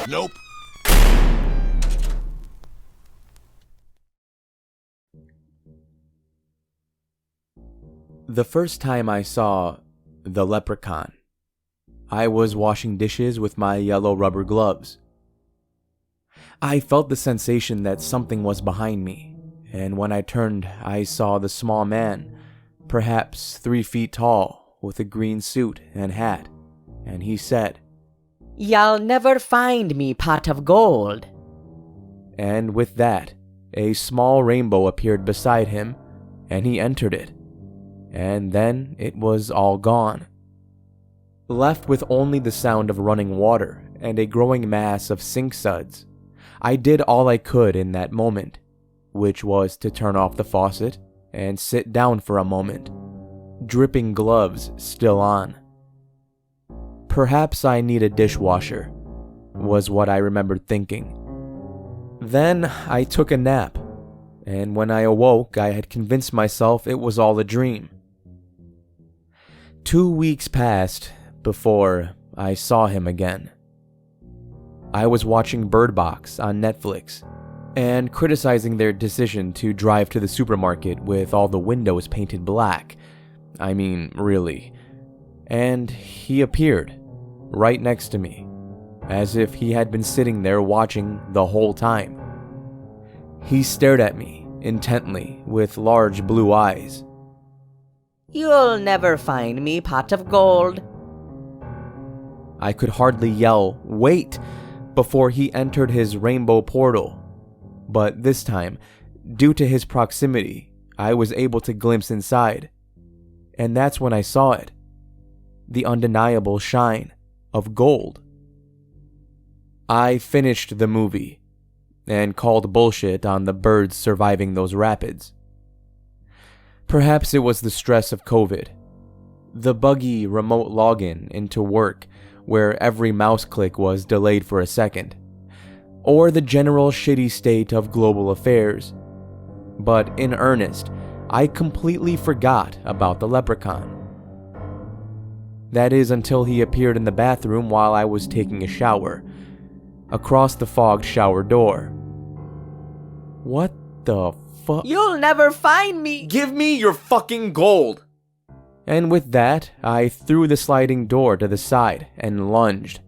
Nope. The first time I saw the leprechaun, I was washing dishes with my yellow rubber gloves. I felt the sensation that something was behind me, and when I turned, I saw the small man, perhaps 3 feet tall, with a green suit and hat, and he said, "You'll never find me, pot of gold." And with that, a small rainbow appeared beside him, and he entered it. And then it was all gone. Left with only the sound of running water and a growing mass of sink suds, I did all I could in that moment, which was to turn off the faucet and sit down for a moment, dripping gloves still on. Perhaps I need a dishwasher, was what I remembered thinking. Then I took a nap, and when I awoke, I had convinced myself it was all a dream. 2 weeks passed before I saw him again. I was watching Bird Box on Netflix and criticizing their decision to drive to the supermarket with all the windows painted black. I mean, really. And he appeared right next to me, as if he had been sitting there watching the whole time. He stared at me intently with large blue eyes. "You'll never find me, pot of gold." I could hardly yell, "Wait!" before he entered his rainbow portal. But this time, due to his proximity, I was able to glimpse inside. And that's when I saw it. The undeniable shine of gold. I finished the movie and called bullshit on the birds surviving those rapids. Perhaps it was the stress of COVID, the buggy remote login into work where every mouse click was delayed for a second, or the general shitty state of global affairs. But in earnest, I completely forgot about the leprechaun. That is until he appeared in the bathroom while I was taking a shower, across the fogged shower door. What the fuck? "You'll never find me." Give me your fucking gold! And with that, I threw the sliding door to the side and lunged,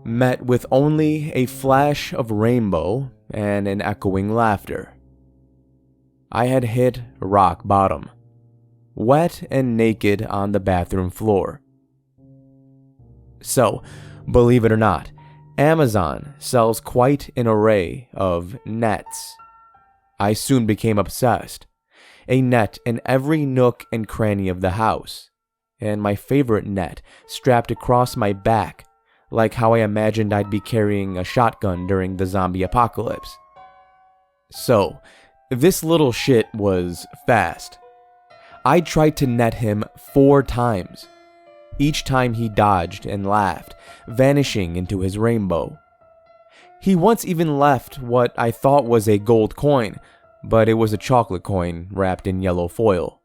met with only a flash of rainbow and an echoing laughter. I had hit rock bottom, wet and naked on the bathroom floor. So, believe it or not, Amazon sells quite an array of nets. I soon became obsessed. A net in every nook and cranny of the house, and my favorite net strapped across my back, like how I imagined I'd be carrying a shotgun during the zombie apocalypse. So, this little shit was fast. I tried to net him 4 times. Each time he dodged and laughed, vanishing into his rainbow. He once even left what I thought was a gold coin, but it was a chocolate coin wrapped in yellow foil.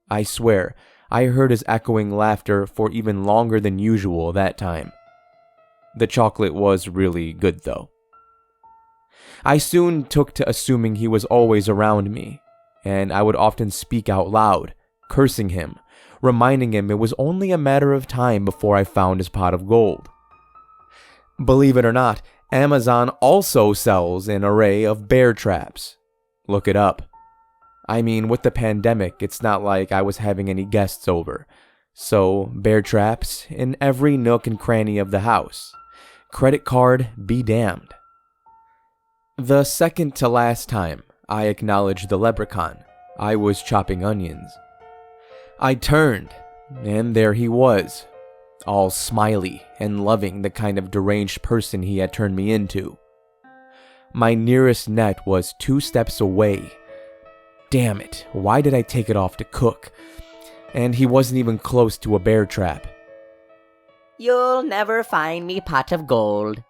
I swear, I heard his echoing laughter for even longer than usual that time. The chocolate was really good though. I soon took to assuming he was always around me, and I would often speak out loud, cursing him, reminding him it was only a matter of time before I found his pot of gold. Believe it or not, Amazon also sells an array of bear traps. Look it up. I mean, with the pandemic, it's not like I was having any guests over. So, bear traps in every nook and cranny of the house. Credit card be damned. The second to last time I acknowledged the leprechaun, I was chopping onions. I turned, and there he was, all smiley and loving the kind of deranged person he had turned me into. My nearest net was 2 steps away. Damn it, why did I take it off to cook? And he wasn't even close to a bear trap. "You'll never find me, pot of gold."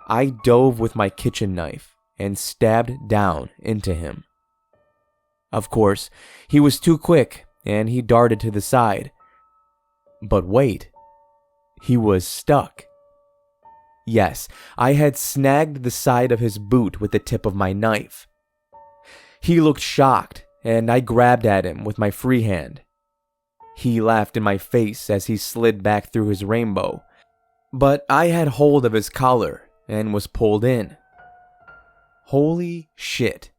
I dove with my kitchen knife and stabbed down into him. Of course, he was too quick and he darted to the side. But wait, he was stuck. Yes, I had snagged the side of his boot with the tip of my knife. He looked shocked, and I grabbed at him with my free hand. He laughed in my face as he slid back through his rainbow, but I had hold of his collar and was pulled in. Holy shit.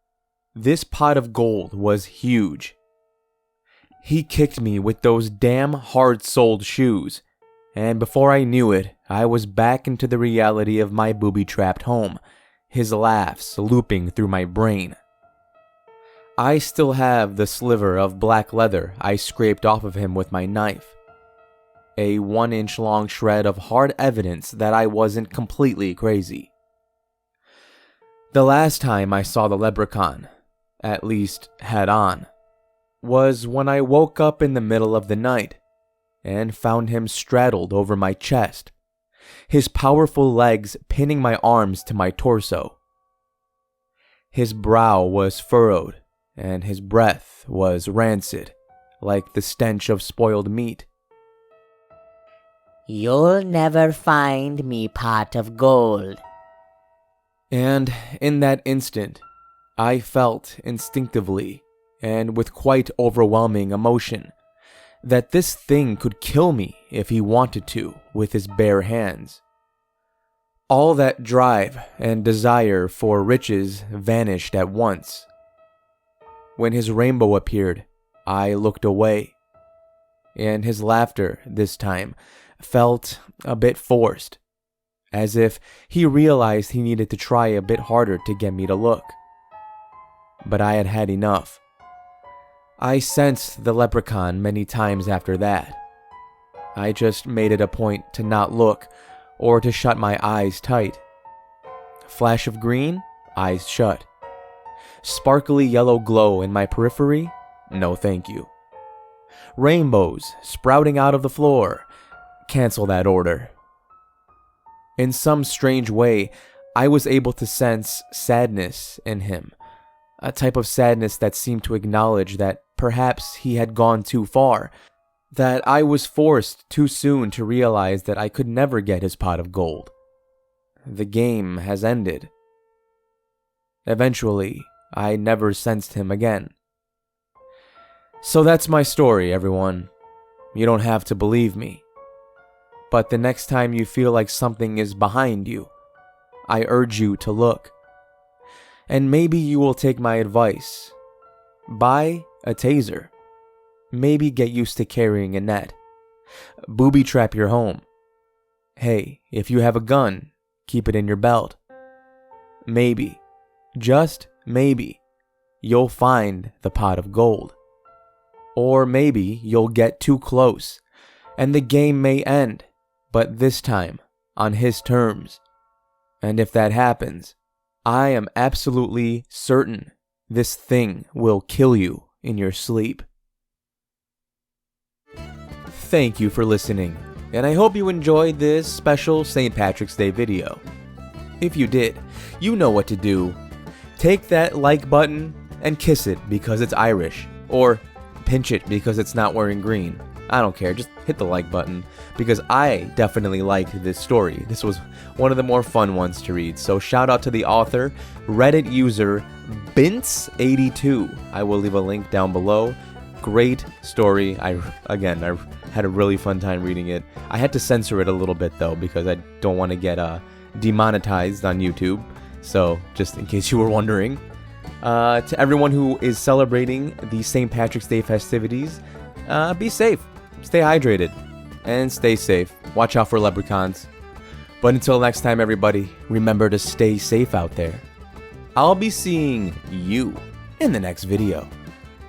This pot of gold was huge. He kicked me with those damn hard-soled shoes, and before I knew it, I was back into the reality of my booby-trapped home, his laughs looping through my brain. I still have the sliver of black leather I scraped off of him with my knife. A 1-inch long shred of hard evidence that I wasn't completely crazy. The last time I saw the leprechaun, at least head on, was when I woke up in the middle of the night and found him straddled over my chest, his powerful legs pinning my arms to my torso. His brow was furrowed, and his breath was rancid, like the stench of spoiled meat. You'll never find me, pot of gold. And in that instant, I felt instinctively, and with quite overwhelming emotion, that this thing could kill me if he wanted to with his bare hands. All that drive and desire for riches vanished at once. When his rainbow appeared, I looked away, and his laughter this time felt a bit forced, as if he realized he needed to try a bit harder to get me to look. But I had had enough. I sensed the leprechaun many times after that. I just made it a point to not look or to shut my eyes tight. Flash of green, eyes shut. Sparkly yellow glow in my periphery, no thank you. Rainbows sprouting out of the floor, cancel that order. In some strange way, I was able to sense sadness in him, a type of sadness that seemed to acknowledge that perhaps he had gone too far, that I was forced too soon to realize that I could never get his pot of gold. The game has ended. Eventually, I never sensed him again. So that's my story, everyone. You don't have to believe me. But the next time you feel like something is behind you, I urge you to look. And maybe you will take my advice. Buy a taser. Maybe get used to carrying a net. Booby trap your home. Hey, if you have a gun, keep it in your belt. Maybe, just maybe, you'll find the pot of gold. Or maybe you'll get too close, and the game may end, but this time on his terms. And if that happens, I am absolutely certain this thing will kill you in your sleep. Thank you for listening, and I hope you enjoyed this special St. Patrick's Day video. If you did, you know what to do. Take that like button and kiss it because it's Irish, or pinch it because it's not wearing green. I don't care, just hit the like button because I definitely liked this story. This was one of the more fun ones to read. So shout out to the author, Reddit user Bince82. I will leave a link down below. Great story. I had a really fun time reading it. I had to censor it a little bit though because I don't want to get demonetized on YouTube. So just in case you were wondering. To everyone who is celebrating the St. Patrick's Day festivities, be safe, stay hydrated, and stay safe. Watch out for leprechauns. But until next time, everybody, remember to stay safe out there. I'll be seeing you in the next video.